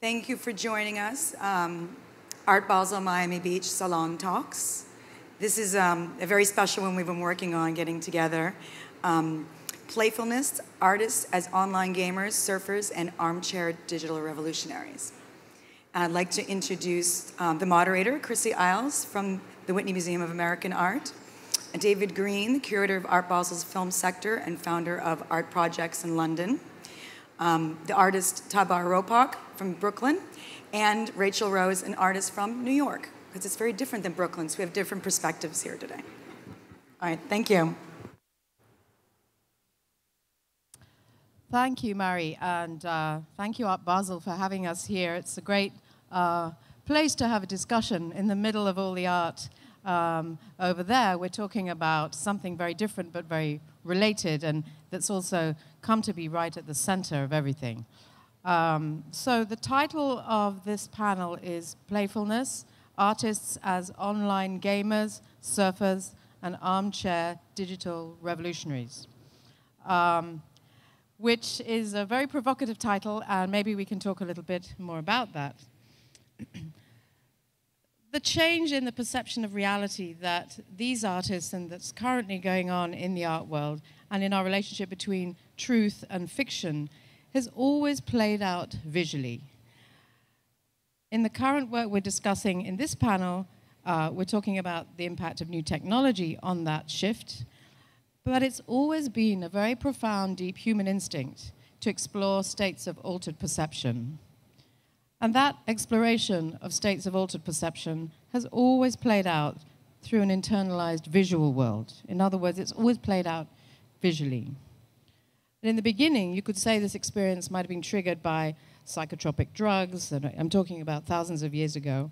Thank you for joining us. Art Basel Miami Beach Salon Talks. This is a very special one we've been working on getting together. Playfulness, artists as online gamers, surfers, and armchair digital revolutionaries. I'd like to introduce the moderator, Chrissie Iles from the Whitney Museum of American Art, and David Gryn, the curator of Art Basel's film sector and founder of Artprojx in London, the artist Tabor Robak from Brooklyn, and Rachel Rose, an artist from New York, because it's very different than Brooklyn, so we have different perspectives here today. All right, thank you. Thank you, Mary, and thank you, Art Basel, for having us here. It's a great place to have a discussion in the middle of all the art. Over there, we're talking about something very different but very related, and that's also come to be right at the center of everything. So the title of this panel is Playfulness, Artists as Online Gamers, Surfers, and Armchair Digital Revolutionaries. Which is a very provocative title, and maybe we can talk a little bit more about that. The change in the perception of reality that these artists, and that's currently going on in the art world, and in our relationship between truth and fiction, has always played out visually. In the current work we're discussing in this panel, we're talking about the impact of new technology on that shift. But it's always been a very profound, deep human instinct to explore states of altered perception. And that exploration of states of altered perception has always played out through an internalized visual world. In other words, it's always played out visually. And in the beginning, you could say this experience might have been triggered by psychotropic drugs, and I'm talking about thousands of years ago.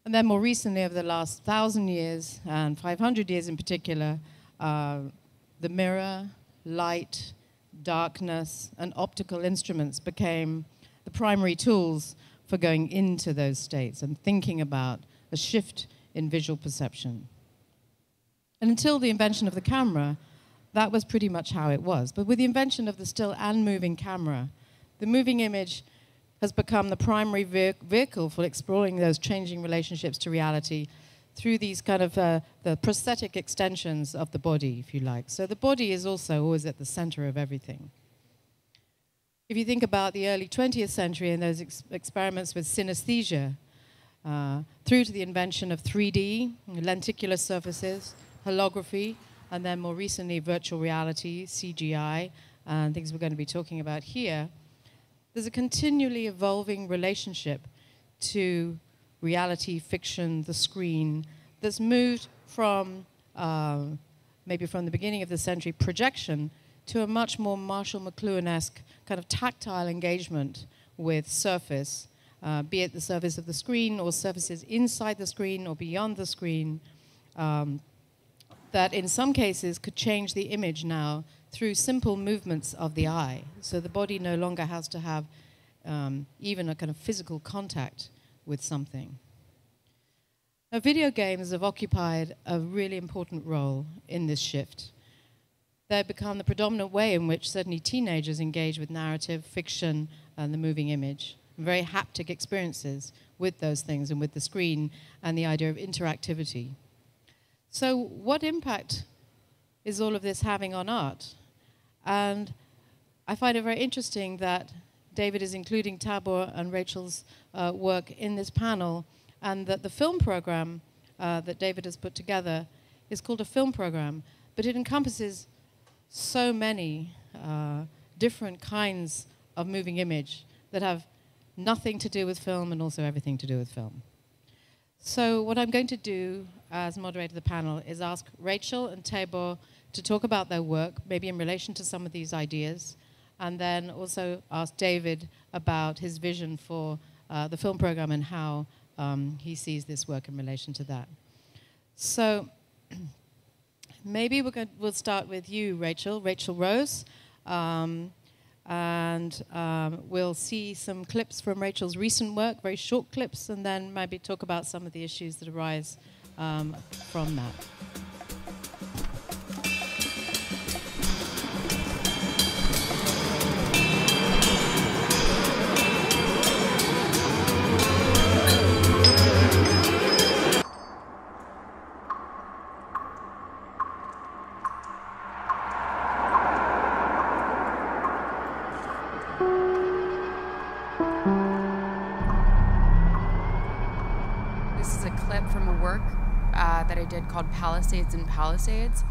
And then more recently, over the last 1,000 years, and 500 years in particular, the mirror, light, darkness, and optical instruments became the primary tools for going into those states and thinking about a shift in visual perception. And until the invention of the camera, that was pretty much how it was. But with the invention of the still and moving camera, the moving image has become the primary vehicle for exploring those changing relationships to reality through these kind of the prosthetic extensions of the body, if you like. So the body is also always at the center of everything. If you think about the early 20th century and those experiments with synesthesia, through to the invention of 3D, lenticular surfaces, holography, and then more recently virtual reality, CGI, and things we're going to be talking about here, there's a continually evolving relationship to reality, fiction, the screen, that's moved from, maybe from the beginning of the century, projection, to a much more Marshall McLuhan-esque kind of tactile engagement with surface, be it the surface of the screen or surfaces inside the screen or beyond the screen, that in some cases could change the image now through simple movements of the eye. So the body no longer has to have even a kind of physical contact with something. Now, video games have occupied a really important role in this shift. They've become the predominant way in which certainly teenagers engage with narrative, fiction, and the moving image. Very haptic experiences with those things and with the screen and the idea of interactivity. So what impact is all of this having on art? And I find it very interesting that David is including Tabor and Rachel's work in this panel, and that the film program that David has put together is called a film program, but it encompasses so many different kinds of moving image that have nothing to do with film and also everything to do with film. So what I'm going to do as moderator of the panel is ask Rachel and Tabor to talk about their work, maybe in relation to some of these ideas, and then also ask David about his vision for the film program and how he sees this work in relation to that. So maybe we'll start with you, Rachel Rose, and we'll see some clips from Rachel's recent work, very short clips, and then maybe talk about some of the issues that arise from that. clip from a work that I did called Palisades and Palisades,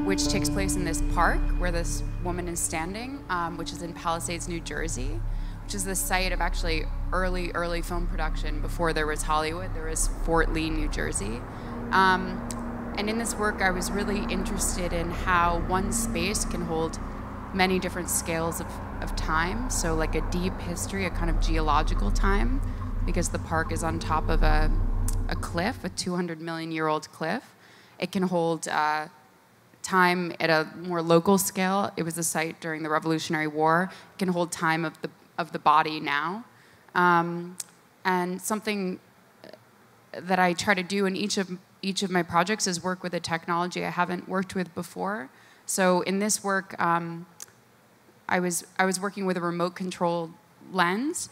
which takes place in this park where this woman is standing, which is in Palisades, New Jersey, which is the site of actually early film production. Before there was Hollywood, there was Fort Lee, New Jersey. And in this work, I was really interested in how one space can hold many different scales of time. So like a deep history, a kind of geological time, because the park is on top of a cliff, a 200 million year old cliff. It can hold time at a more local scale. It was a site during the Revolutionary War. It can hold time of the body now. And something that I try to do in each of my projects is work with a technology I haven't worked with before. So in this work, I was working with a remote control lens,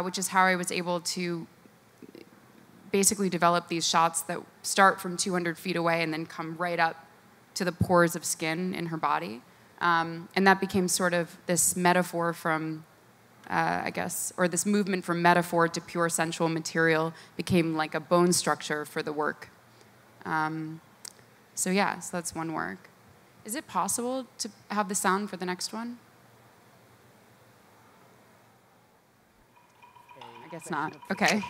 which is how I was able to basically develop these shots that start from 200 feet away and then come right up to the pores of skin in her body. And that became sort of this metaphor from, I guess, or this movement from metaphor to pure sensual material became like a bone structure for the work. So yeah, so that's one work. Is it possible to have the sound for the next one? I guess not. Okay.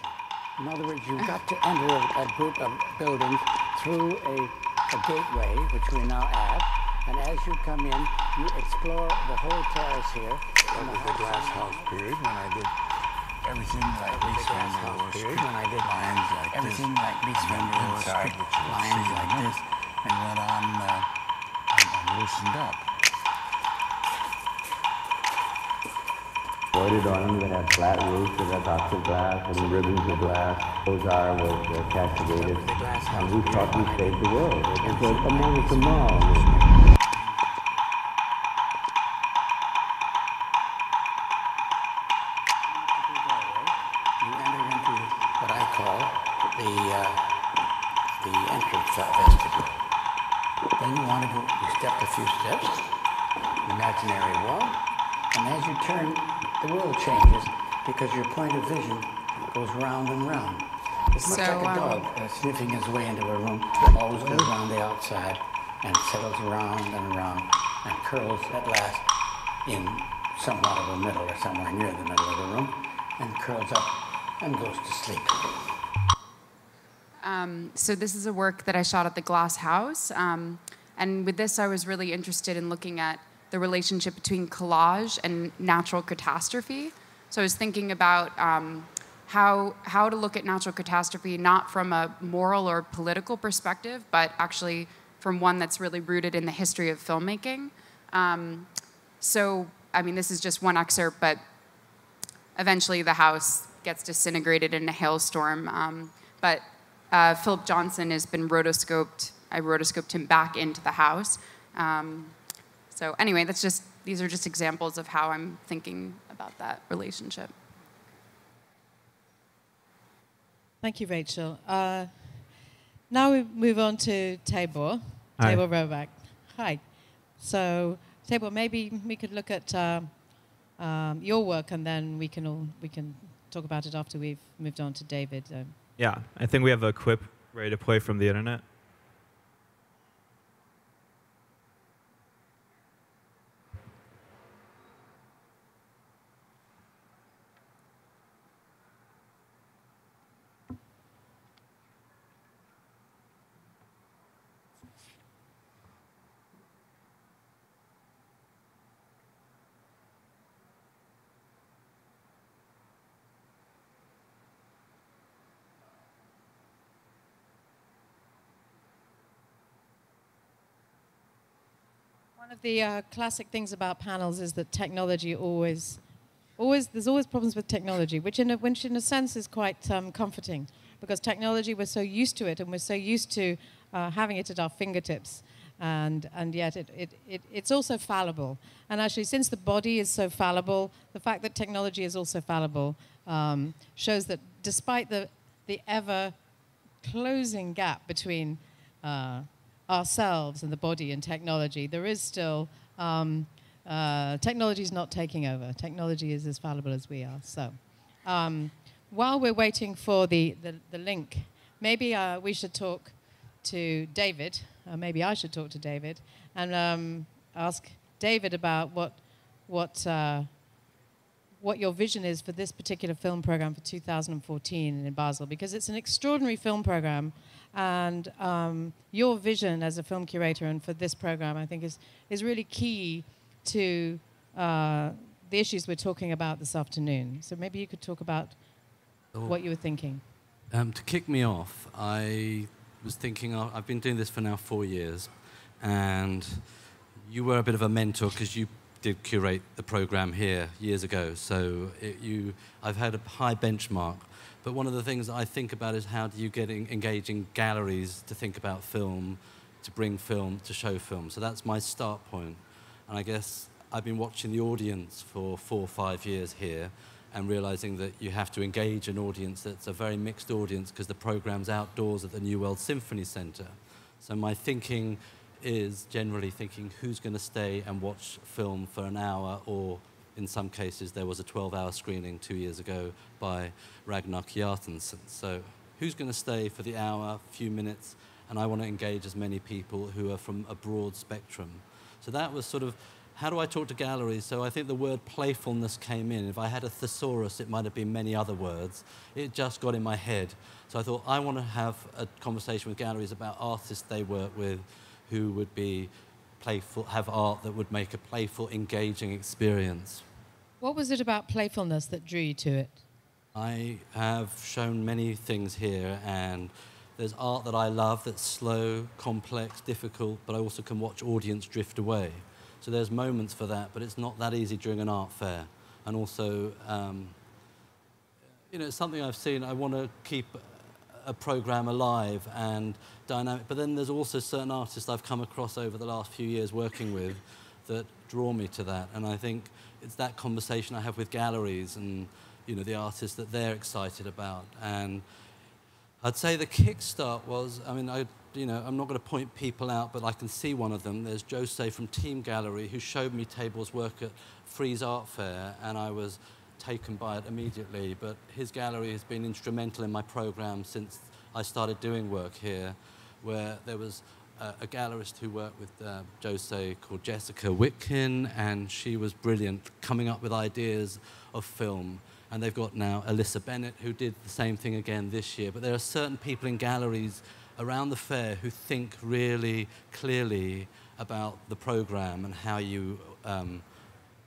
In other words, you've got to enter a group of buildings through a gateway, which we're now at, and as you come in, you explore the whole terrace here. That was the glass house period when I did everything like Beast Vendor or strip lines like everything this. like Beast Vendor or inside, strip which was lines 6 like months, this. and went on loosened up. Embroidered ornaments that have flat roofs, that have dots of glass, and ribbons of glass. Those was castigated, and we thought we saved the world. It was a moment tomorrow. You enter into what I call the entrance vestibule. Then you want to go, you step a few steps, imaginary wall, and as you turn, the world changes because your point of vision goes round and round. It's much like a dog sniffing his way into a room, always goes around the outside and settles around and around and curls at last in somewhat of the middle or somewhere near the middle of the room and curls up and goes to sleep. So this is a work that I shot at the Glass House. And with this, I was really interested in looking at the relationship between collage and natural catastrophe. So I was thinking about how to look at natural catastrophe not from a moral or political perspective, but actually from one that's really rooted in the history of filmmaking. So, I mean, this is just one excerpt, but eventually the house gets disintegrated in a hailstorm. But Philip Johnson has been rotoscoped. I rotoscoped him back into the house. So anyway, these are just examples of how I'm thinking about that relationship. Thank you, Rachel. Now we move on to Tabor. Hi. Tabor Robak. Hi. So Tabor, maybe we could look at your work, and then we can talk about it after we've moved on to David. Yeah, I think we have a clip ready to play from the internet. One of the classic things about panels is that technology there's always problems with technology, which in a sense is quite comforting, because technology, we're so used to it, and we're so used to having it at our fingertips, and yet it's also fallible. And actually, since the body is so fallible, the fact that technology is also fallible shows that despite the ever closing gap between ourselves and the body and technology, there is still, technology is not taking over. Technology is as fallible as we are. So while we're waiting for the link, maybe we should talk to David, maybe I should talk to David, and ask David about what your vision is for this particular film program for 2014 in Basel, because it's an extraordinary film program, and your vision as a film curator and for this program, I think, is really key to the issues we're talking about this afternoon. So maybe you could talk about what you were thinking. To kick me off, I was thinking, I've been doing this for now 4 years, and you were a bit of a mentor because you did curate the program here years ago. So I've had a high benchmark. But one of the things I think about is how do you get engaging galleries to think about film, to bring film, to show film. So that's my start point. And I guess I've been watching the audience for 4 or 5 years here and realizing that you have to engage an audience that's a very mixed audience because the program's outdoors at the New World Symphony Center. So my thinking is generally thinking who's going to stay and watch film for an hour, or in some cases there was a 12-hour screening 2 years ago by Ragnar Kjartansson. So who's going to stay for the hour, few minutes, and I want to engage as many people who are from a broad spectrum. So that was sort of, how do I talk to galleries? So I think the word playfulness came in. If I had a thesaurus, it might have been many other words. It just got in my head. So I thought, I want to have a conversation with galleries about artists they work with who would be playful, have art that would make a playful, engaging experience. What was it about playfulness that drew you to it? I have shown many things here, and there's art that I love that's slow, complex, difficult, but I also can watch audience drift away. So there's moments for that, but it's not that easy during an art fair. And also, you know, it's something I've seen. I want to keep a program alive and dynamic, but then there's also certain artists I've come across over the last few years working with that draw me to that. And I think it's that conversation I have with galleries and, you know, the artists that they're excited about. And I'd say the kickstart was, I mean, you know, I'm not going to point people out, but I can see one of them. There's Jose from Team Gallery, who showed me Tabor's work at Frieze Art Fair, and I was taken by it immediately. But his gallery has been instrumental in my program since I started doing work here, where there was a gallerist who worked with Jose called Jessica Whitkin, and she was brilliant, coming up with ideas of film. And they've got now Alyssa Bennett, who did the same thing again this year. But there are certain people in galleries around the fair who think really clearly about the program and how you,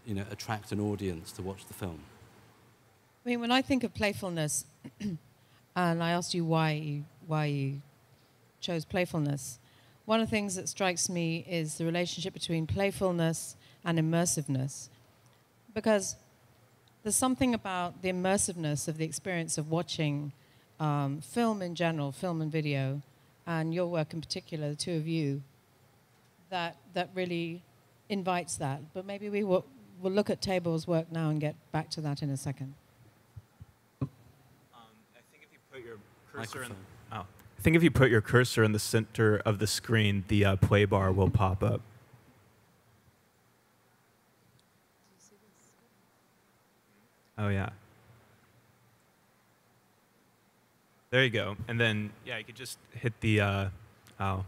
you know, attract an audience to watch the film. I mean, when I think of playfulness, and I asked you why you chose playfulness, one of the things that strikes me is the relationship between playfulness and immersiveness. Because there's something about the immersiveness of the experience of watching film in general, film and video, and your work in particular, the two of you, that really invites that. But maybe we'll look at Tabor's work now and get back to that in a second. I think if you put your cursor in, I think if you put your cursor in the center of the screen, the play bar will pop up. Oh, yeah. There you go. And then, yeah, you could just hit the, well,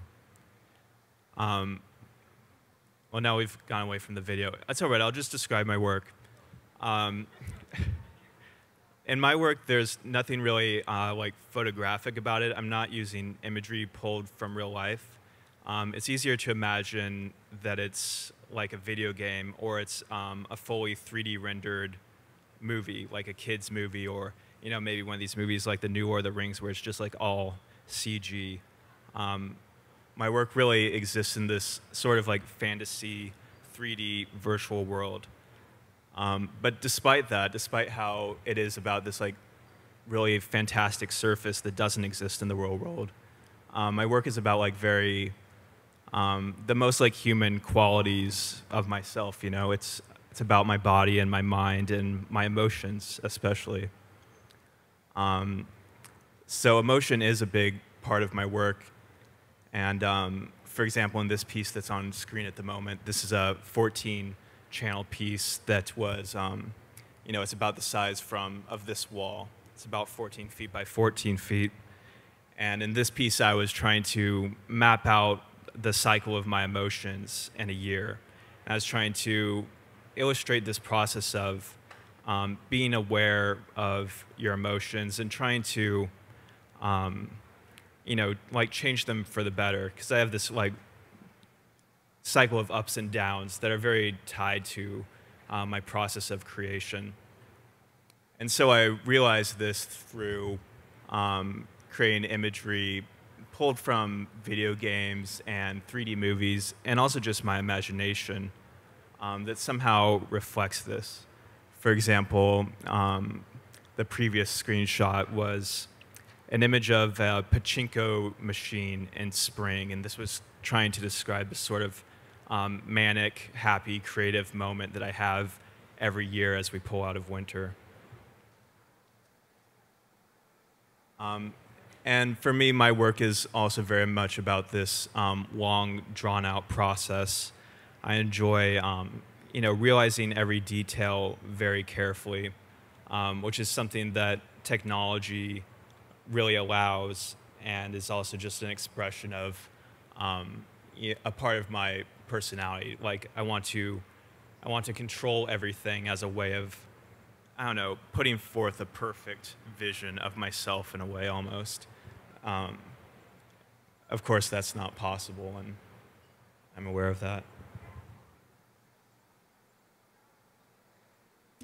now we've gone away from the video. That's all right. I'll just describe my work. In my work, there's nothing really like photographic about it. I'm not using imagery pulled from real life. It's easier to imagine that it's like a video game, or it's a fully 3D rendered movie, like a kid's movie, or, you know, maybe one of these movies like The New Lord of the Rings, where it's just like all CG. My work really exists in this sort of like fantasy 3D virtual world. But despite that, despite how it is about this like really fantastic surface that doesn't exist in the real world, my work is about like very, the most like human qualities of myself, you know. It's about my body and my mind and my emotions especially. So emotion is a big part of my work. And for example, in this piece that's on screen at the moment, this is a 14-channel piece that was, you know, it's about the size of this wall. It's about 14 feet by 14 feet. And in this piece, I was trying to map out the cycle of my emotions in a year. I was trying to illustrate this process of being aware of your emotions and trying to, you know, like change them for the better. Because I have this like cycle of ups and downs that are very tied to my process of creation. And so I realized this through creating imagery pulled from video games and 3D movies, and also just my imagination that somehow reflects this. For example, the previous screenshot was an image of a pachinko machine in spring, and this was trying to describe the sort of manic, happy, creative moment that I have every year as we pull out of winter. And for me, my work is also very much about this long, drawn-out process. I enjoy, you know, realizing every detail very carefully, which is something that technology really allows, and is also just an expression of a part of my personality. Like I want to control everything as a way of, I don't know, putting forth a perfect vision of myself in a way almost. Of course, that's not possible, and I'm aware of that.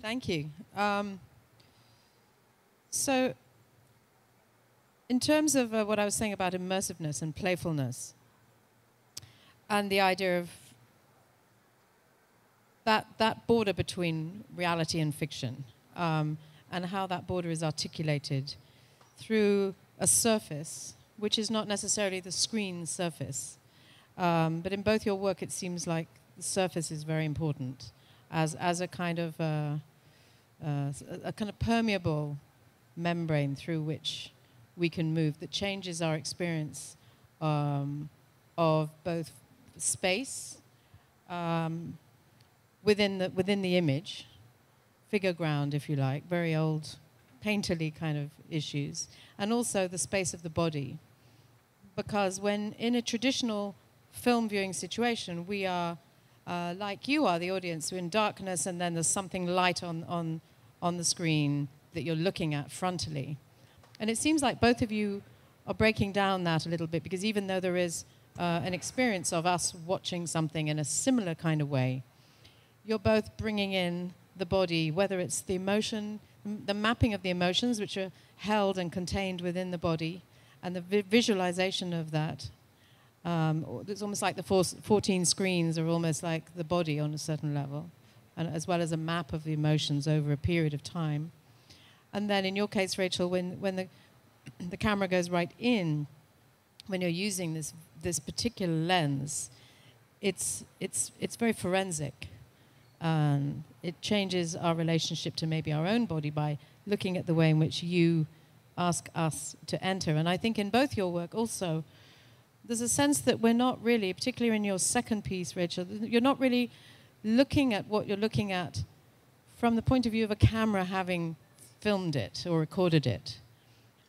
Thank you. So, in terms of what I was saying about immersiveness and playfulness, and the idea of that border between reality and fiction, and how that border is articulated through a surface, which is not necessarily the screen surface. But in both your work, it seems like the surface is very important as a kind of permeable membrane through which we can move that changes our experience of both space within the image, figure ground, if you like, very old painterly kind of issues, and also the space of the body. Because when in a traditional film viewing situation, we are, like you are, the audience, we're in darkness, and then there's something light on the screen that you're looking at frontally. And it seems like both of you are breaking down that a little bit, because even though there is an experience of us watching something in a similar kind of way, you're both bringing in the body, whether it's the emotion, the mapping of the emotions, which are held and contained within the body, and the visualization of that. It's almost like the 14 screens are almost like the body on a certain level, and as well as a map of the emotions over a period of time. And then in your case, Rachel, when the camera goes right in, when you're using this particular lens, it's very forensic. It changes our relationship to maybe our own body by looking at the way in which you ask us to enter. And I think in both your work also, there's a sense that we're not really, particularly in your second piece, Rachel, you're not really looking at what you're looking at from the point of view of a camera having filmed it or recorded it.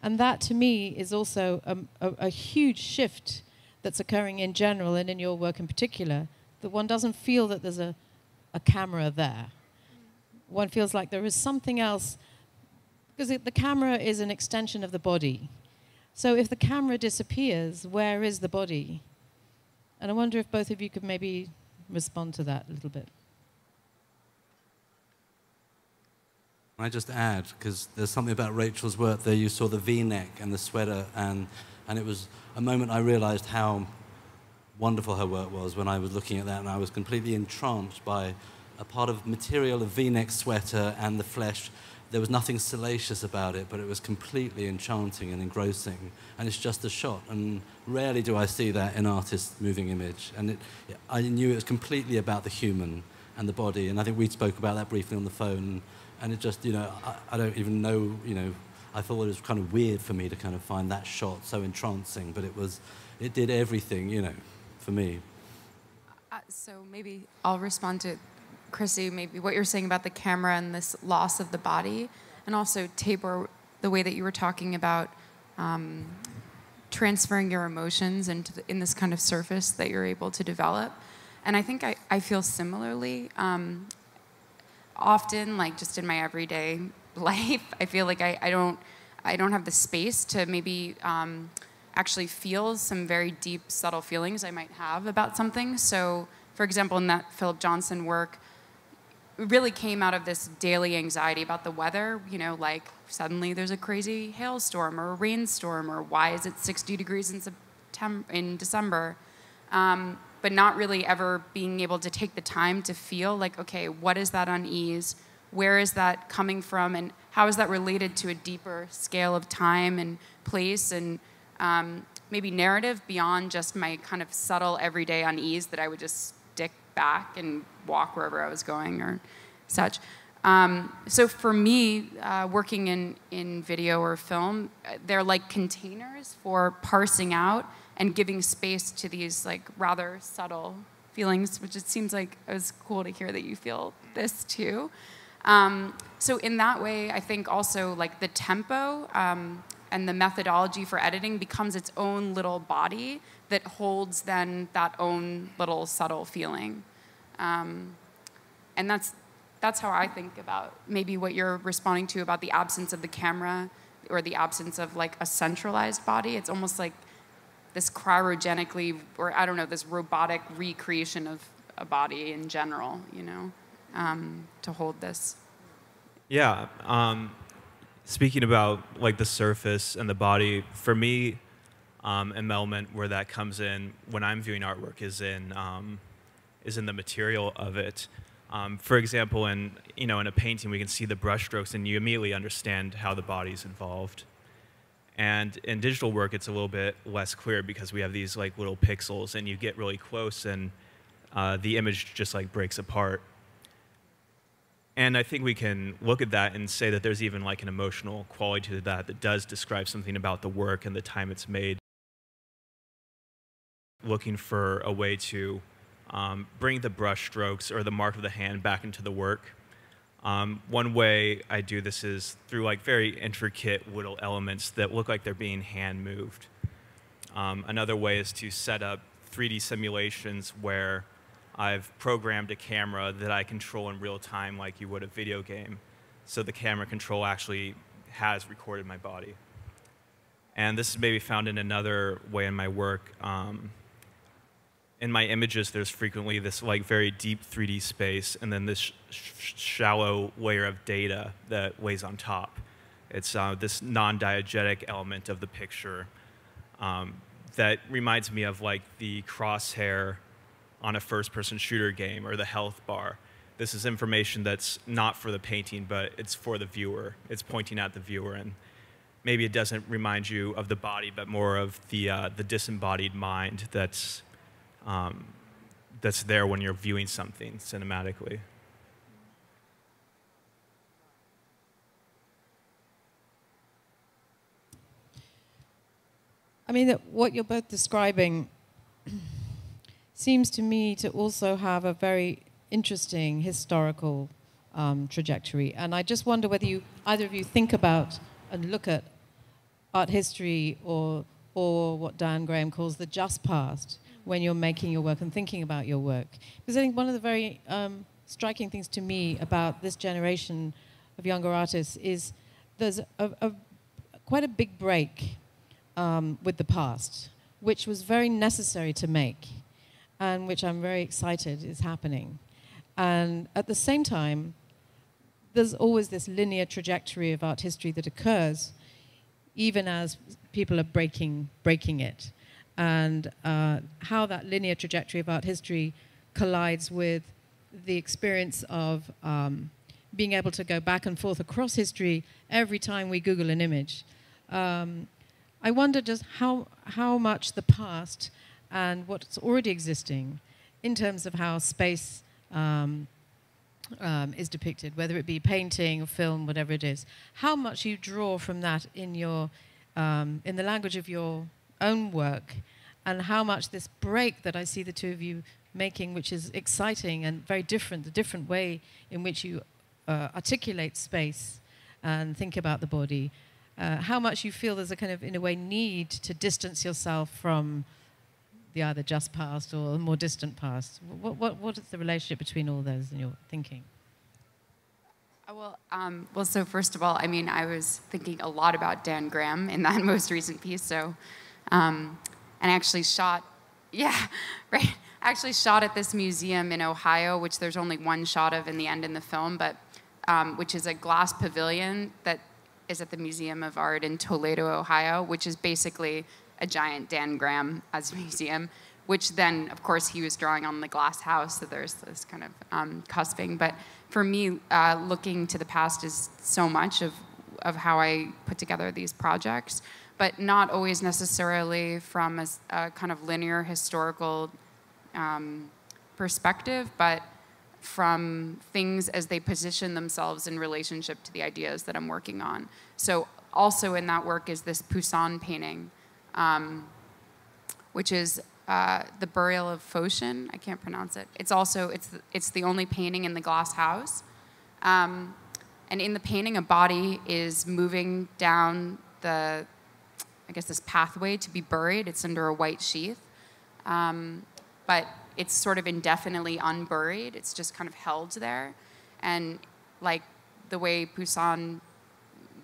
And that, to me, is also a huge shift that's occurring in general and in your work in particular, that one doesn't feel that there's a camera there. One feels like there is something else, because the camera is an extension of the body. So if the camera disappears, where is the body? And I wonder if both of you could maybe respond to that a little bit. Can I just add, because there's something about Rachel's work there, you saw the V-neck and the sweater, and it was a moment I realized how wonderful her work was when I was looking at that, and I was completely entranced by a part of material, a V-neck sweater and the flesh. There was nothing salacious about it, but it was completely enchanting and engrossing, and it's just a shot, and rarely do I see that in artists' moving image. And I knew it was completely about the human and the body, and I think we spoke about that briefly on the phone, and it just, you know, I don't even know, you know, I thought it was kind of weird for me to kind of find that shot so entrancing, but it did everything, you know, for me. So maybe I'll respond to Chrissie, maybe what you're saying about the camera and this loss of the body. And also, Tabor, the way that you were talking about transferring your emotions into in this kind of surface that you're able to develop. And I think I feel similarly. Often, like just in my everyday life, I feel like I don't have the space to maybe actually feel some very deep, subtle feelings I might have about something. So, for example, in that Philip Johnson work, it really came out of this daily anxiety about the weather, you know, like suddenly there's a crazy hailstorm or a rainstorm, or why is it 60 degrees in December? But not really ever being able to take the time to feel like, okay, what is that unease? Where is that coming from? And how is that related to a deeper scale of time and place and maybe narrative beyond just my kind of subtle everyday unease that I would just stick back and walk wherever I was going or such. So for me, working in video or film, they're like containers for parsing out and giving space to these like rather subtle feelings, which it seems like it was cool to hear that you feel this too. So in that way, I think also like the tempo and the methodology for editing becomes its own little body that holds then that own little subtle feeling. And that's how I think about maybe what you're responding to about the absence of the camera or the absence of like a centralized body. It's almost like this cryogenically, or I don't know, this robotic recreation of a body in general, you know, to hold this. Yeah. Speaking about like the surface and the body, for me, an element where that comes in when I'm viewing artwork is in the material of it. For example, in a painting, we can see the brushstrokes, and you immediately understand how the body's involved. And in digital work, it's a little bit less clear because we have these like little pixels, and you get really close, and the image just like breaks apart. And I think we can look at that and say that there's even like an emotional quality to that does describe something about the work and the time it's made. Looking for a way to bring the brush strokes or the mark of the hand back into the work. One way I do this is through like very intricate little elements that look like they're being hand moved. Another way is to set up 3D simulations where I've programmed a camera that I control in real time like you would a video game. So the camera control actually has recorded my body. And this is maybe found in another way in my work. In my images, there's frequently this like very deep 3D space, and then this shallow layer of data that lays on top. It's this non-diegetic element of the picture that reminds me of like the crosshair on a first-person shooter game or the health bar. This is information that's not for the painting, but it's for the viewer. It's pointing at the viewer, and maybe it doesn't remind you of the body, but more of the disembodied mind that's there when you're viewing something cinematically. I mean, what you're both describing seems to me to also have a very interesting historical trajectory. And I just wonder whether either of you think about and look at art history or what Dan Graham calls the just past when you're making your work and thinking about your work. Because I think one of the very striking things to me about this generation of younger artists is there's quite a big break with the past, which was very necessary to make, and which I'm very excited is happening. And at the same time, there's always this linear trajectory of art history that occurs even as people are breaking it. And how that linear trajectory of art history collides with the experience of being able to go back and forth across history every time we Google an image. I wonder just how much the past and what's already existing in terms of how space is depicted, whether it be painting or film, whatever it is, how much you draw from that in the language of your own work, and how much this break that I see the two of you making, which is exciting and very different, the different way in which you articulate space and think about the body, how much you feel there's a kind of, in a way, need to distance yourself from the either just past or more distant past. What is the relationship between all those in your thinking? Well, so first of all, I mean, I was thinking a lot about Dan Graham in that most recent piece. So, and I actually shot, yeah, right. I actually shot at this museum in Ohio, which there's only one shot of in the end in the film, but which is a glass pavilion that is at the Museum of Art in Toledo, Ohio, which is basically a giant Dan Graham as a museum, which then, of course, he was drawing on the glass house, so there's this kind of cusping. But for me, looking to the past is so much of how I put together these projects, but not always necessarily from a kind of linear historical perspective, but from things as they position themselves in relationship to the ideas that I'm working on. So also in that work is this Poussin painting, which is the Burial of Phocion. I can't pronounce it. It's the only painting in the glass house. And in the painting, a body is moving down this pathway to be buried. It's under a white sheath. But it's sort of indefinitely unburied. It's just kind of held there. And like the way Poussin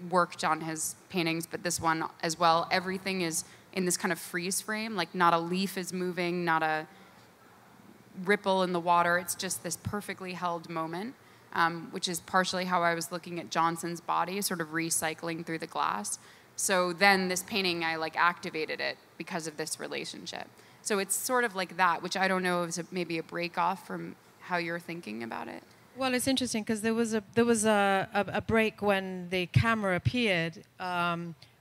worked on his paintings, but this one as well, everything is in this kind of freeze frame, like not a leaf is moving, not a ripple in the water. It's just this perfectly held moment, which is partially how I was looking at Johnson's body, sort of recycling through the glass. So then this painting, I like activated it because of this relationship. So it's sort of like that, which I don't know if it's maybe a break off from how you're thinking about it. Well, it's interesting because there was a break when the camera appeared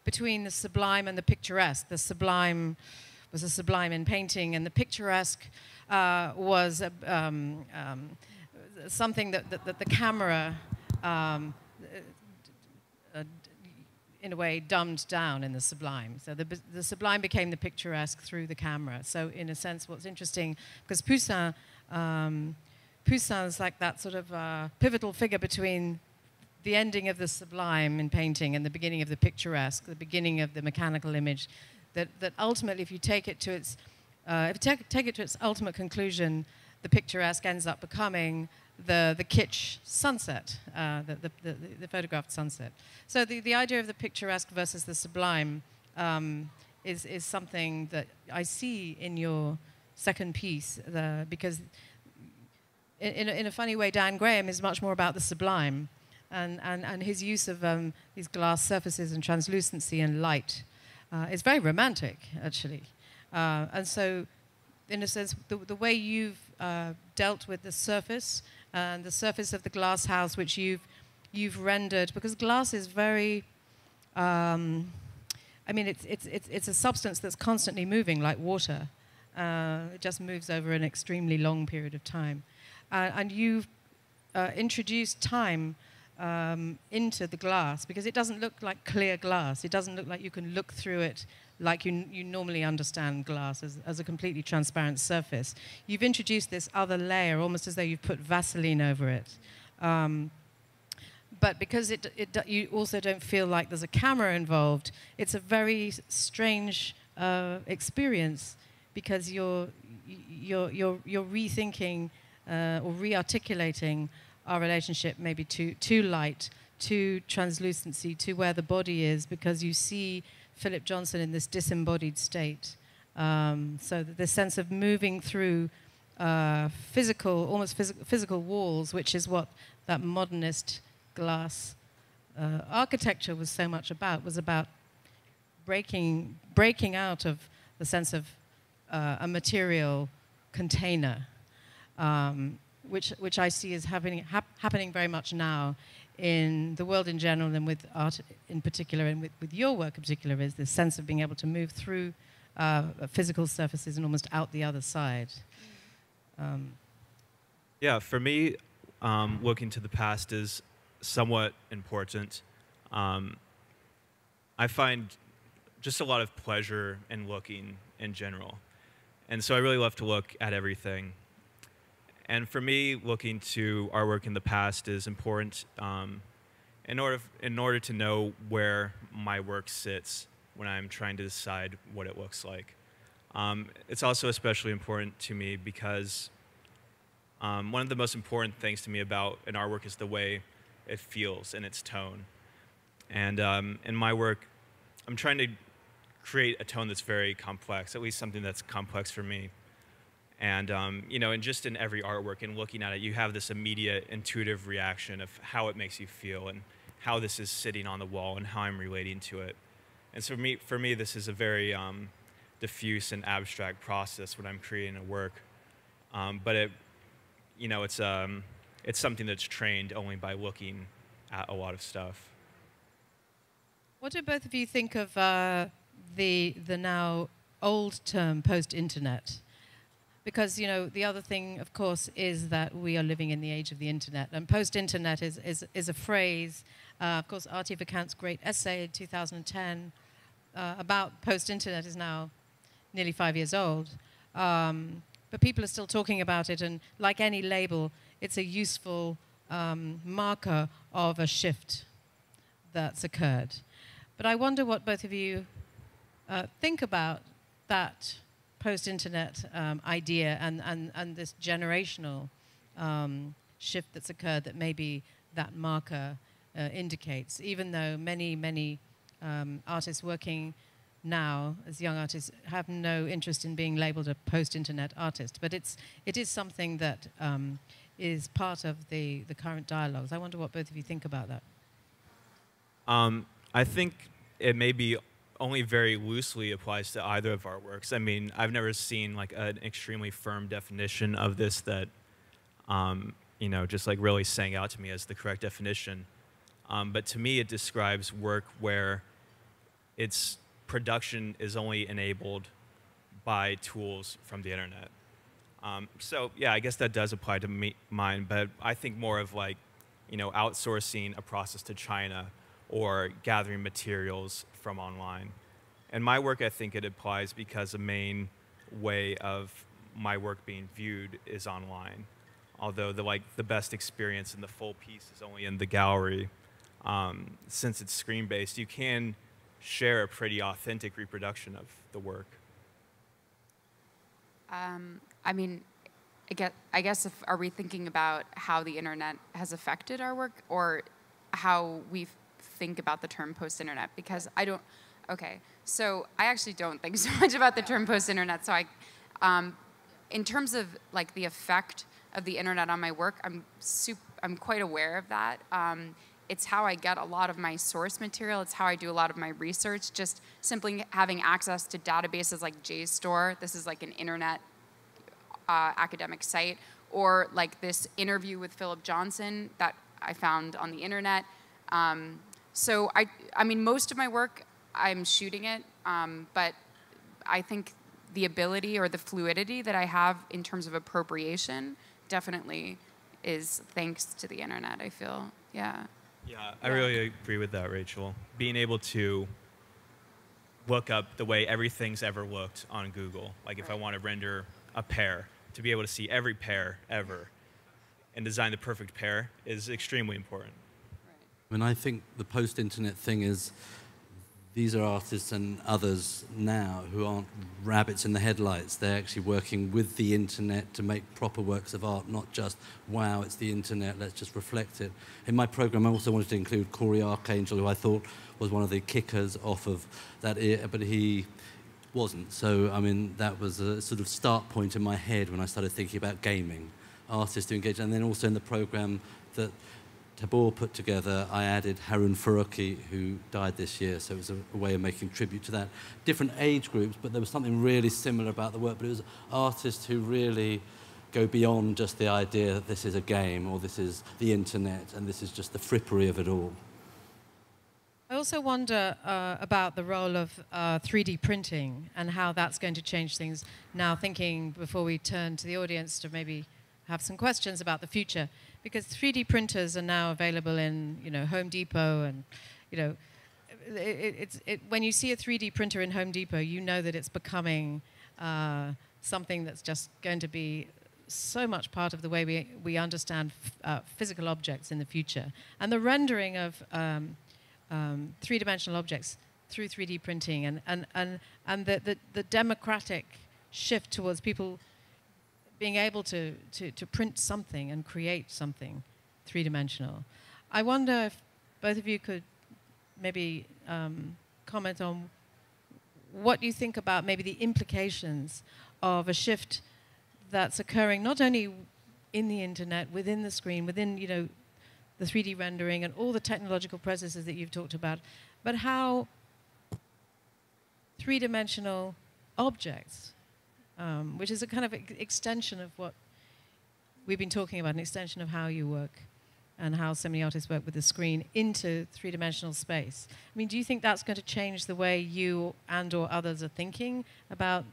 between the sublime and the picturesque. The sublime was a sublime in painting, and the picturesque was something that the camera, in a way, dumbed down in the sublime. So the sublime became the picturesque through the camera. So in a sense, what's interesting, because Poussin's like that sort of pivotal figure between the ending of the sublime in painting and the beginning of the picturesque, the beginning of the mechanical image, that ultimately, if you take it to its ultimate conclusion, the picturesque ends up becoming the kitsch sunset, the photographed sunset. So the idea of the picturesque versus the sublime is something that I see in your second piece, because in a funny way, Dan Graham is much more about the sublime, and his use of these glass surfaces and translucency and light is very romantic, actually. And so, in a sense, the way you've dealt with the surface and the surface of the glass house, which you've rendered, because glass is very, I mean, it's a substance that's constantly moving like water. It just moves over an extremely long period of time. And you've introduced time into the glass, because it doesn't look like clear glass. It doesn't look like you can look through it like you normally understand glass as a completely transparent surface. You've introduced this other layer, almost as though you've put Vaseline over it. But because you also don't feel like there's a camera involved, it's a very strange experience, because you're rethinking or re-articulating our relationship maybe to light, to translucency, to where the body is, because you see Philip Johnson in this disembodied state. So the sense of moving through almost physical walls, which is what that modernist glass architecture was so much about, was about breaking out of the sense of a material container, which I see as happening very much now in the world in general, and with art in particular, and with your work in particular, is this sense of being able to move through physical surfaces and almost out the other side. Yeah, for me, looking to the past is somewhat important. I find just a lot of pleasure in looking in general. And so I really love to look at everything. And for me, looking to our work in the past is important in order to know where my work sits when I'm trying to decide what it looks like. It's also especially important to me because one of the most important things to me about an artwork is the way it feels and its tone. And in my work, I'm trying to create a tone that's very complex, at least something that's complex for me. And you know, and just in every artwork and looking at it, you have this immediate intuitive reaction of how it makes you feel and how this is sitting on the wall and how I'm relating to it. And so for me, this is a very diffuse and abstract process when I'm creating a work. But it, you know, it's something that's trained only by looking at a lot of stuff. What do both of you think of the now old term post-internet? Because, you know, the other thing, of course, is that we are living in the age of the internet. And post-internet is a phrase. Of course, Artie Verkant's great essay in 2010 about post-internet is now nearly 5 years old. But people are still talking about it. And like any label, it's a useful marker of a shift that's occurred. But I wonder what both of you think about that post-internet idea and this generational shift that's occurred that maybe that marker indicates, even though many artists working now as young artists have no interest in being labeled a post-internet artist. But it is something that is part of the current dialogues. I wonder what both of you think about that. I think it maybe only very loosely applies to either of our works. I mean, I've never seen like an extremely firm definition of this that, you know, just like really sang out to me as the correct definition. But to me, it describes work where its production is only enabled by tools from the internet. So yeah, I guess that does apply to mine, but I think more of like, you know, outsourcing a process to China or gathering materials from online. And my work, I think it applies because the main way of my work being viewed is online. Although the best experience in the full piece is only in the gallery. Since it's screen-based, you can share a pretty authentic reproduction of the work. I mean, I guess are we thinking about how the internet has affected our work or how we think about the term post-internet? Because I don't, okay, so I actually don't think so much about the term post-internet. So in terms of like the effect of the internet on my work, I'm quite aware of that. It's how I get a lot of my source material. It's how I do a lot of my research. Just simply having access to databases like JSTOR. This is like an internet academic site, or like this interview with Philip Johnson that I found on the internet. So I mean, most of my work, I'm shooting it, but I think the ability or the fluidity that I have in terms of appropriation definitely is thanks to the internet, I feel, yeah. Yeah, I really agree with that, Rachel. Being able to look up the way everything's ever looked on Google, like if I want to render a pair, to be able to see every pair ever and design the perfect pair is extremely important. I mean, I think the post-internet thing is, these are artists and others now who aren't rabbits in the headlights. They're actually working with the internet to make proper works of art, not just, wow, it's the internet, let's just reflect it. In my program, I also wanted to include Corey Archangel, who I thought was one of the kickers off of that era, but he wasn't. So, I mean, that was a sort of start point in my head when I started thinking about gaming, artists to engage. And then also in the program that Tabor put together, I added Harun Faruqi, who died this year, so it was a way of making tribute to that. Different age groups, but there was something really similar about the work, but it was artists who really go beyond just the idea that this is a game or this is the internet and this is just the frippery of it all. I also wonder about the role of 3D printing and how that's going to change things. Now, thinking before we turn to the audience to maybe have some questions about the future, because 3D printers are now available in, you know, Home Depot, and, you know, when you see a 3D printer in Home Depot, you know that it's becoming something that's just going to be so much part of the way we understand physical objects in the future. And the rendering of three-dimensional objects through 3D printing and the democratic shift towards people being able to print something and create something three-dimensional. I wonder if both of you could maybe comment on what you think about maybe the implications of a shift that's occurring not only in the internet, within the screen, within, you know, the 3D rendering and all the technological processes that you've talked about, but how three-dimensional objects, which is a kind of extension of what we've been talking about, an extension of how you work and how so many artists work with the screen into three-dimensional space. I mean, do you think that's going to change the way you and or others are thinking about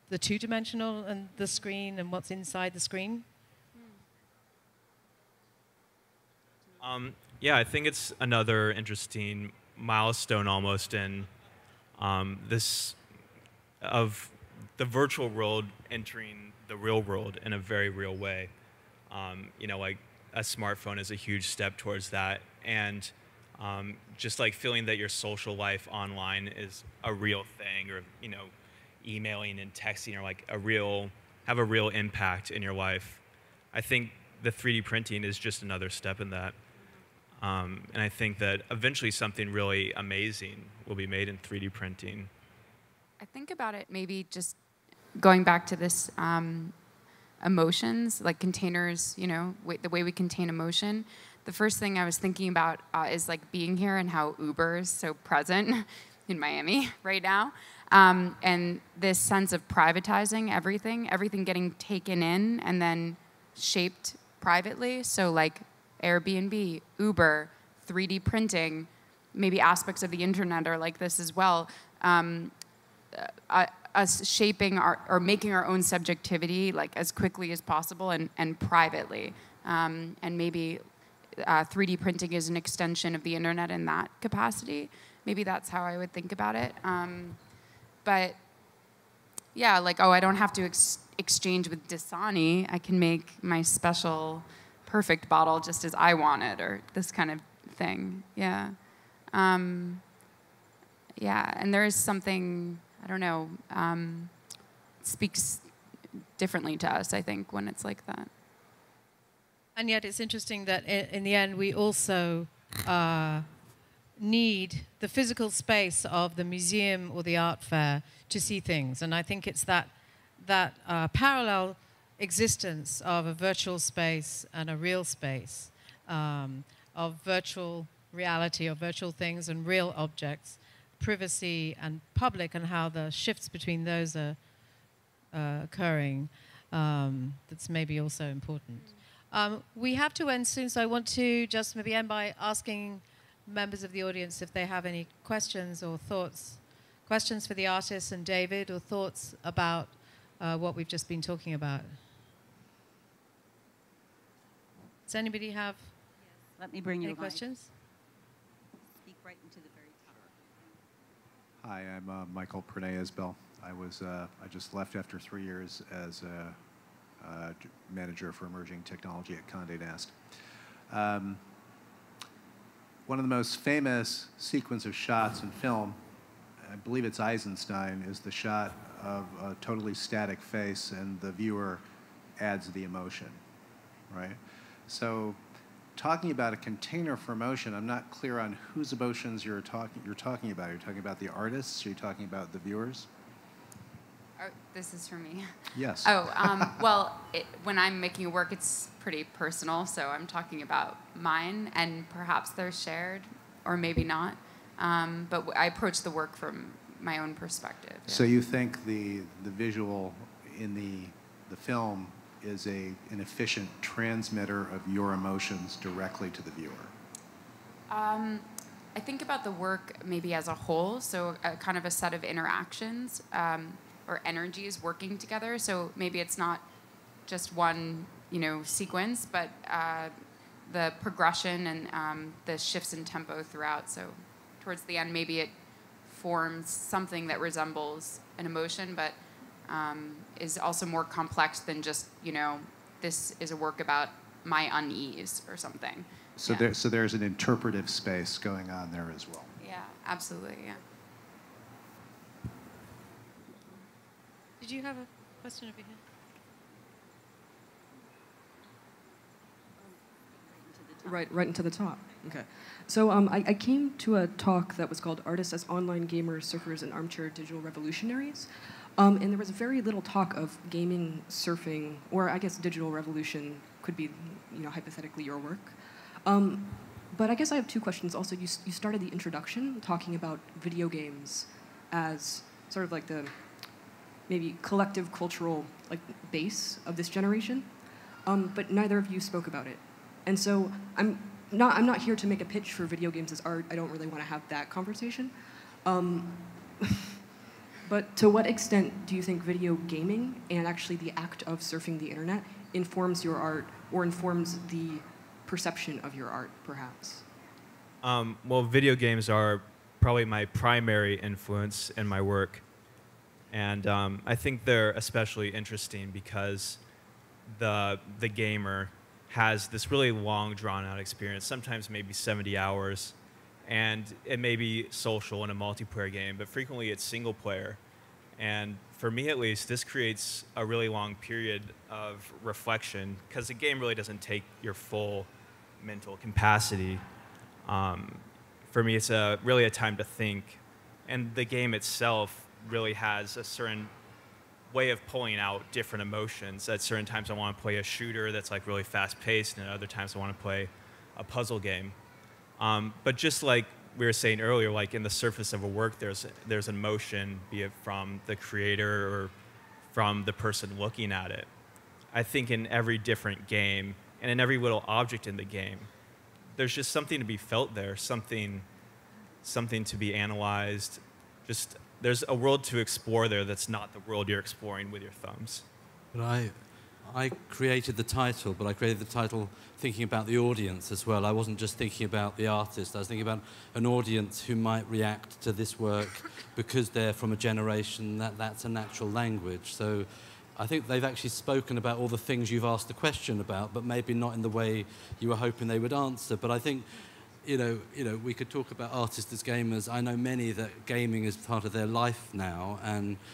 the two-dimensional and the screen and what's inside the screen? Yeah, I think it's another interesting milestone almost in this of the virtual world entering the real world in a very real way. You know, like a smartphone is a huge step towards that, and just like feeling that your social life online is a real thing, or you know, emailing and texting are like have a real impact in your life. I think the 3D printing is just another step in that. And I think that eventually something really amazing will be made in 3D printing. I think about it maybe just going back to this emotions, like containers, you know, the way we contain emotion. The first thing I was thinking about is like being here and how Uber is so present in Miami right now. And this sense of privatizing everything getting taken in and then shaped privately. So like Airbnb, Uber, 3D printing, maybe aspects of the internet are like this as well. Us shaping or making our own subjectivity like as quickly as possible and privately. And maybe 3D printing is an extension of the internet in that capacity. Maybe that's how I would think about it. But yeah, like, oh, I don't have to exchange with Dasani. I can make my special perfect bottle just as I want it, or this kind of thing. Yeah. Yeah, and there is something, I don't know, speaks differently to us, I think, when it's like that. And yet it's interesting that in the end we also need the physical space of the museum or the art fair to see things. And I think it's that parallel existence of a virtual space and a real space, of virtual reality or virtual things and real objects, privacy and public, and how the shifts between those are occurring. That's maybe also important. We have to end soon, so I want to just maybe end by asking members of the audience if they have any questions or thoughts. Questions for the artists and David, or thoughts about what we've just been talking about. Does anybody have Let me bring you any a questions? Speak right into the very top. Hi, I'm Michael Pernay-Isbell. I just left after 3 years as a manager for emerging technology at Condé Nast. One of the most famous sequence of shots in film, I believe it's Eisenstein, is the shot of a totally static face and the viewer adds the emotion, right? So talking about a container for emotion, I'm not clear on whose emotions you're talking about. Are you talking about the artists? Are you talking about the viewers? Oh, this is for me. Yes. Oh, well, when I'm making a work, it's pretty personal, so I'm talking about mine, and perhaps they're shared, or maybe not. But I approach the work from my own perspective. Yeah. So you think the visual in the film is an efficient transmitter of your emotions directly to the viewer? I think about the work maybe as a whole, so kind of a set of interactions or energies working together. So maybe it's not just one, sequence, but the progression and the shifts in tempo throughout. So towards the end, maybe it forms something that resembles an emotion, but is also more complex than just, you know, this is a work about my unease or something. So, yeah. so there's an interpretive space going on there as well. Yeah, absolutely, yeah. Did you have a question over here? Right into the top. Okay. So I came to a talk that was called Artists as Online Gamers, Surfers, and Armchair Digital Revolutionaries. And there was very little talk of gaming, surfing, or I guess digital revolution could be, you know, hypothetically your work. But I guess I have two questions. Also, you started the introduction talking about video games as sort of like the maybe collective cultural like base of this generation, but neither of you spoke about it. And so I'm not here to make a pitch for video games as art. I don't really want to have that conversation. But to what extent do you think video gaming and actually the act of surfing the internet informs your art or informs the perception of your art, perhaps? Well, video games are probably my primary influence in my work. And I think they're especially interesting because the gamer has this really long, drawn-out experience, sometimes maybe 70 hours, and it may be social in a multiplayer game, but frequently it's single player. And for me, at least, this creates a really long period of reflection, because the game really doesn't take your full mental capacity. For me, it's really a time to think, and the game itself really has a certain way of pulling out different emotions. At certain times I want to play a shooter that's like really fast-paced, and at other times I want to play a puzzle game. But just like we were saying earlier, like in the surface of a work, there's emotion, be it from the creator or from the person looking at it. I think in every different game and in every little object in the game, there's just something to be felt there, something to be analyzed. Just there's a world to explore there that's not the world you're exploring with your thumbs. But I created the title, but I created the title thinking about the audience as well. I wasn't just thinking about the artist. I was thinking about an audience who might react to this work because they're from a generation that's a natural language. So I think they've actually spoken about all the things you've asked the question about, but maybe not in the way you were hoping they would answer. But I think you know, we could talk about artists as gamers. I know many that gaming is part of their life now,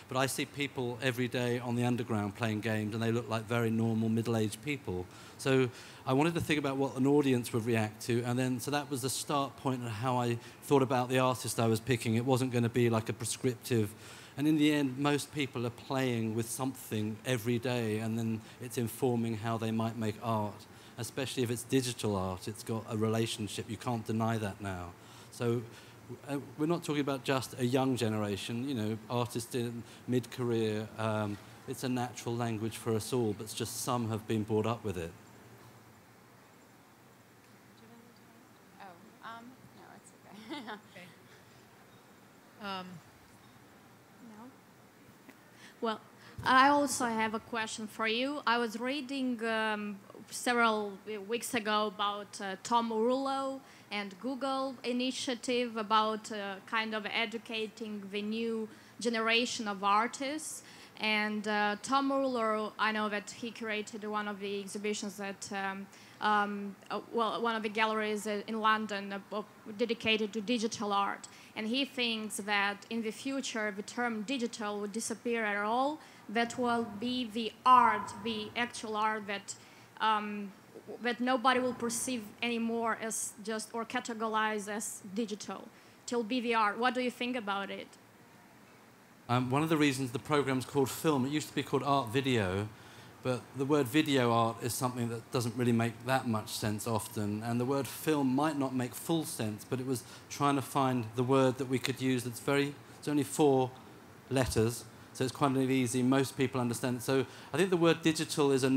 but I see people every day on the underground playing games, and they look like very normal middle-aged people. So I wanted to think about what an audience would react to, and then so that was the start point of how I thought about the artist I was picking. It wasn't going to be like a prescriptive. And in the end, most people are playing with something every day, and then it's informing how they might make art. Especially if it's digital art, it's got a relationship. You can't deny that now. So we're not talking about just a young generation, you know, artists in mid-career. It's a natural language for us all, but it's just some have been brought up with it. No, it's okay. Okay. No. Well, I also have a question for you. I was reading several weeks ago about Tom Urlo and Google initiative about kind of educating the new generation of artists. And Tom Urlo, I know that he curated one of the exhibitions at, one of the galleries in London dedicated to digital art. And he thinks that in the future, the term digital would disappear at all. That will be the art, the actual art that nobody will perceive anymore as just, or categorize as digital. It'll be the art. What do you think about it? One of the reasons the program's called film, it used to be called art video, but the word video art is something that doesn't really make that much sense often, and the word film might not make full sense, but it was trying to find the word that we could use that's it's only 4 letters, so it's quite easy, most people understand it. So I think the word digital is a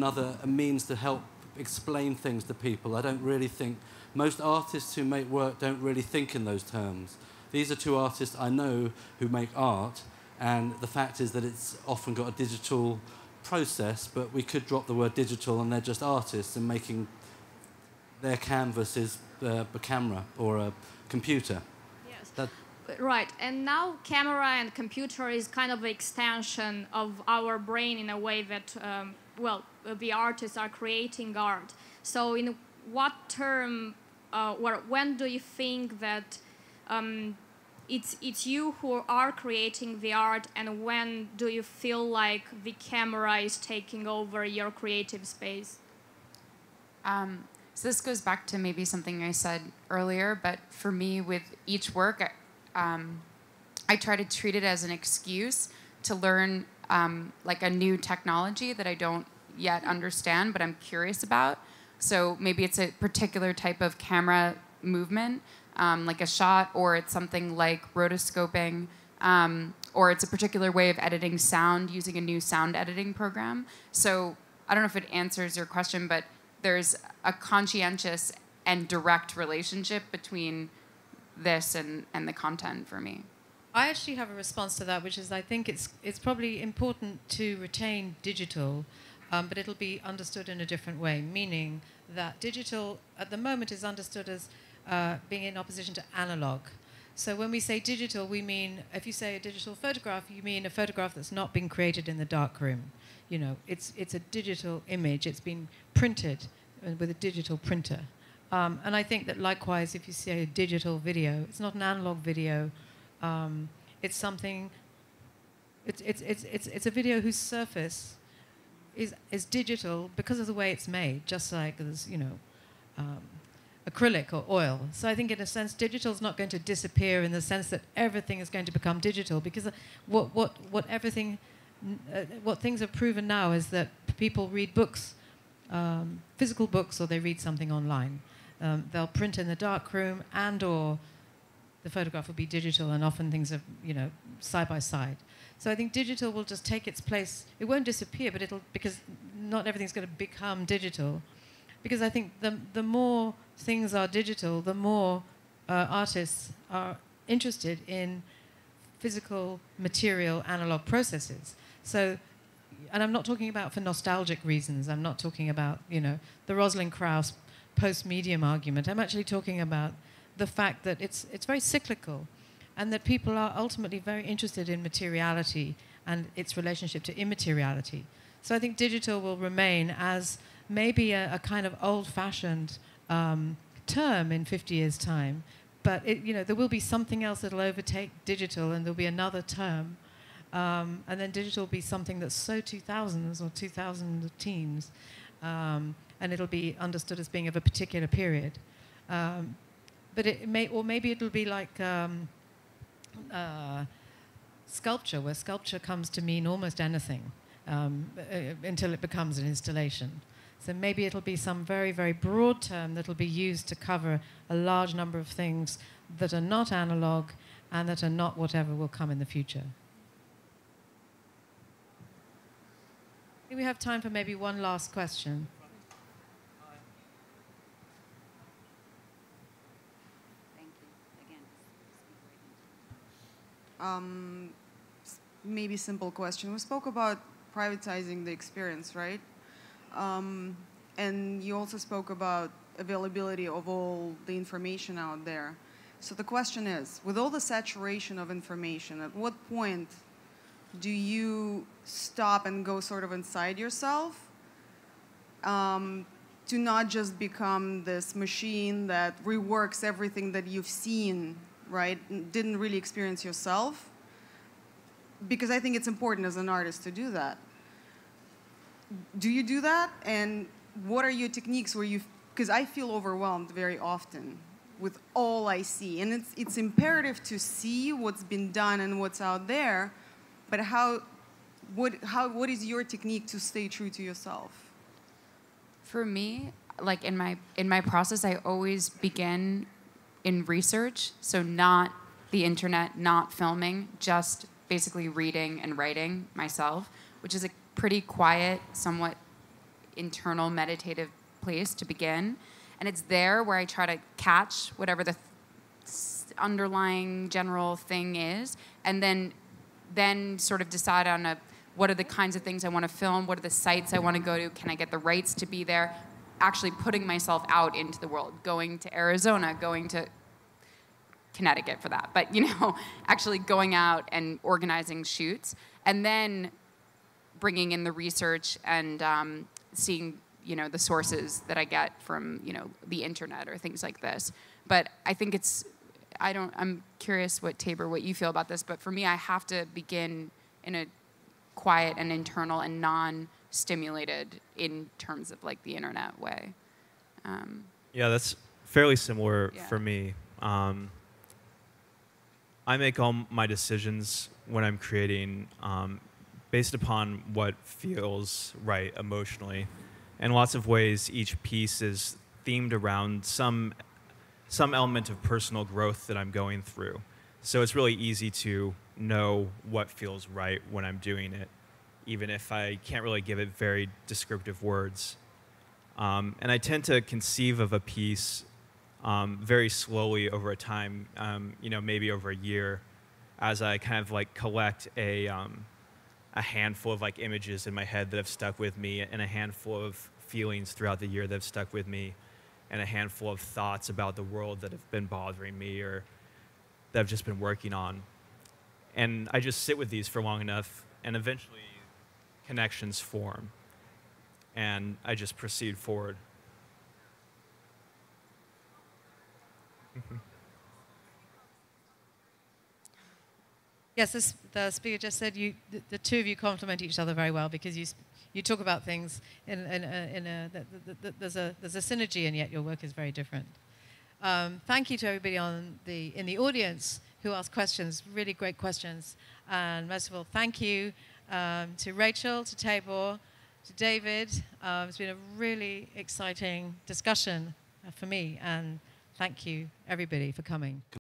means to help explain things to people. I don't really think, most artists who make work don't really think in those terms. These are 2 artists I know who make art, and the fact is that it's often got a digital process, but we could drop the word digital and they're just artists and making their canvas is a camera or a computer. Yes. Right, and now camera and computer is kind of an extension of our brain in a way that, the artists are creating art. So in what term, or when do you think that it's you who are creating the art, and when do you feel like the camera is taking over your creative space? So this goes back to maybe something I said earlier, but for me, with each work, I try to treat it as an excuse to learn like a new technology that I don't yet understand, but I'm curious about. So maybe it's a particular type of camera movement, like a shot, or it's something like rotoscoping, or it's a particular way of editing sound using a new sound editing program. So I don't know if it answers your question, but there's a conscientious and direct relationship between this and the content for me. I actually have a response to that, which is I think it's probably important to retain digital, but it'll be understood in a different way, meaning that digital at the moment is understood as being in opposition to analog. So when we say digital, we mean, if you say a digital photograph, you mean a photograph that's not been created in the darkroom. You know, it's a digital image. It's been printed with a digital printer. And I think that likewise, if you say a digital video, it's not an analog video. It's something. It's a video whose surface is digital because of the way it's made, just like there's acrylic or oil. So I think in a sense, digital is not going to disappear in the sense that everything is going to become digital, because what things have proven now is that people read books, physical books, or they read something online. They'll print in the darkroom, and/or the photograph will be digital, and often things are, side by side. So I think digital will just take its place. It won't disappear, but because not everything's going to become digital. Because I think the more things are digital, the more artists are interested in physical, material, analog processes. So, and I'm not talking about for nostalgic reasons. I'm not talking about, the Rosalind Krauss post-medium argument. I'm actually talking about the fact that it's very cyclical, and that people are ultimately very interested in materiality and its relationship to immateriality. So I think digital will remain as maybe a kind of old-fashioned term in 50 years' time, but there will be something else that will overtake digital, and there'll be another term, and then digital will be something that's so 2000s or 2000 teens, and it'll be understood as being of a particular period. But it may, or maybe it'll be like sculpture, where sculpture comes to mean almost anything until it becomes an installation. So maybe it'll be some very, very broad term that'll be used to cover a large number of things that are not analog and that are not whatever will come in the future. I think we have time for maybe one last question. Maybe simple question. We spoke about privatizing the experience, right? And you also spoke about availability of all the information out there. So the question is, with all the saturation of information, at what point do you stop and go sort of inside yourself to not just become this machine that reworks everything that you've seen, right? Didn't really experience yourself? Because I think it's important as an artist to do that. Do you do that? And what are your techniques where you, because I feel overwhelmed very often with all I see. And it's imperative to see what's been done and what's out there, but what is your technique to stay true to yourself? For me, like in my process, I always begin in research, so not the internet, not filming, just basically reading and writing myself, which is a pretty quiet, somewhat internal, meditative place to begin. And it's there where I try to catch whatever the underlying general thing is, and then sort of decide on what are the kinds of things I want to film, what are the sites I want to go to, can I get the rights to be there, actually putting myself out into the world, going to Arizona, going to Connecticut for that, but actually going out and organizing shoots, and then bringing in the research and seeing the sources that I get from the internet or things like this. But I think I'm curious what you feel about this, but for me, I have to begin in a quiet and internal and non-stimulated in terms of like the internet way. Yeah, that's fairly similar for me. I make all my decisions when I'm creating based upon what feels right emotionally. In lots of ways, each piece is themed around some element of personal growth that I'm going through. So it's really easy to know what feels right when I'm doing it, even if I can't really give it very descriptive words. And I tend to conceive of a piece very slowly over a time, maybe over a year, as I kind of like collect a handful of like images in my head that have stuck with me, and a handful of feelings throughout the year that have stuck with me, and a handful of thoughts about the world that have been bothering me or that I've just been working on. And I just sit with these for long enough, and eventually connections form, and I just proceed forward. Yes, the speaker just said the two of you complement each other very well, because you talk about things there's a synergy, and yet your work is very different. Thank you to everybody in the audience who asked questions, really great questions. And most of all, thank you to Rachel, to Tabor, to David. It's been a really exciting discussion for me, and thank you everybody for coming.